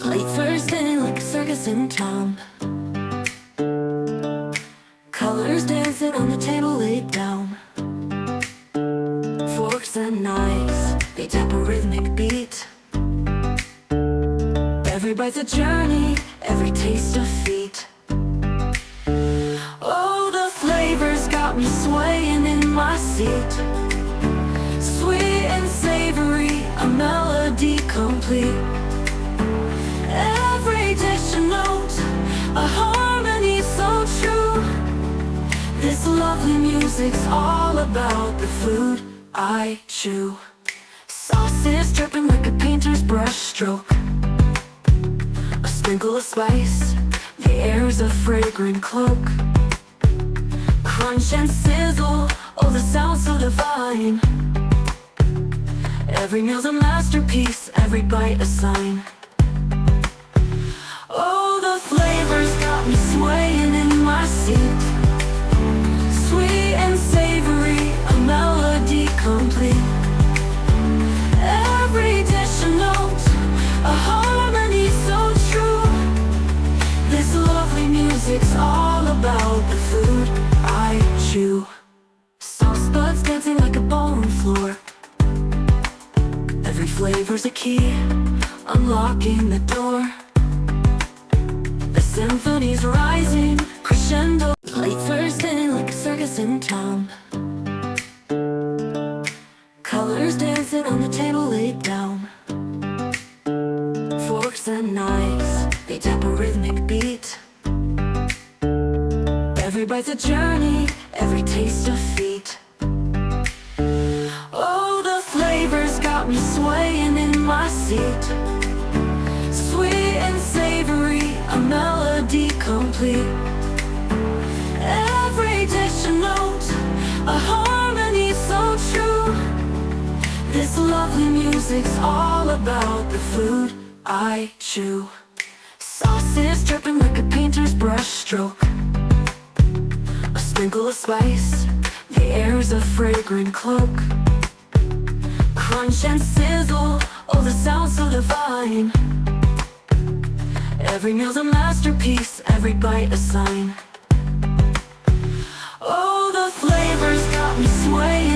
Late Thursday like a circus in town. Colors dancing on the table laid down. Forks and knives, they tap a rhythmic beat. Every bite's a journey, every taste a feat. Oh, the flavors got me swaying in my seat. Sweet and savory, a melody complete. Every dish a note, a harmony so true. This lovely music's all about the food I chew. Sauces dripping like a painter's brush stroke. A sprinkle of spice, the air's a fragrant cloak. Crunch and sizzle, oh the sound so divine. Every meal's a masterpiece, every bite a sign. Oh, the flavors got me swaying in my seat. Sweet and savory, a melody complete. Every dish a note, a harmony so true. This lovely music's all about the food I chew. Sauce buds dancing like a ballroom floor. Every flavor's a key, unlocking the door. The symphony's rising, crescendo. Late Thursday like a circus in town. Colors dancing on the table laid down. Forks and knives, they tap a rhythmic beat. Every bite's a journey, every taste a feat. Oh, the flavors got me swaying in my seat. Sweet and savory, a melody complete. Every dish a note, a harmony so true. This lovely music's all about the food I chew. Sauces dripping like a painter's brush stroke. A sprinkle of spice, the air's a fragrant cloak. Crunch and sizzle, oh the sound so divine. Every meal's a masterpiece, every bite a sign. Oh, the flavors got me swaying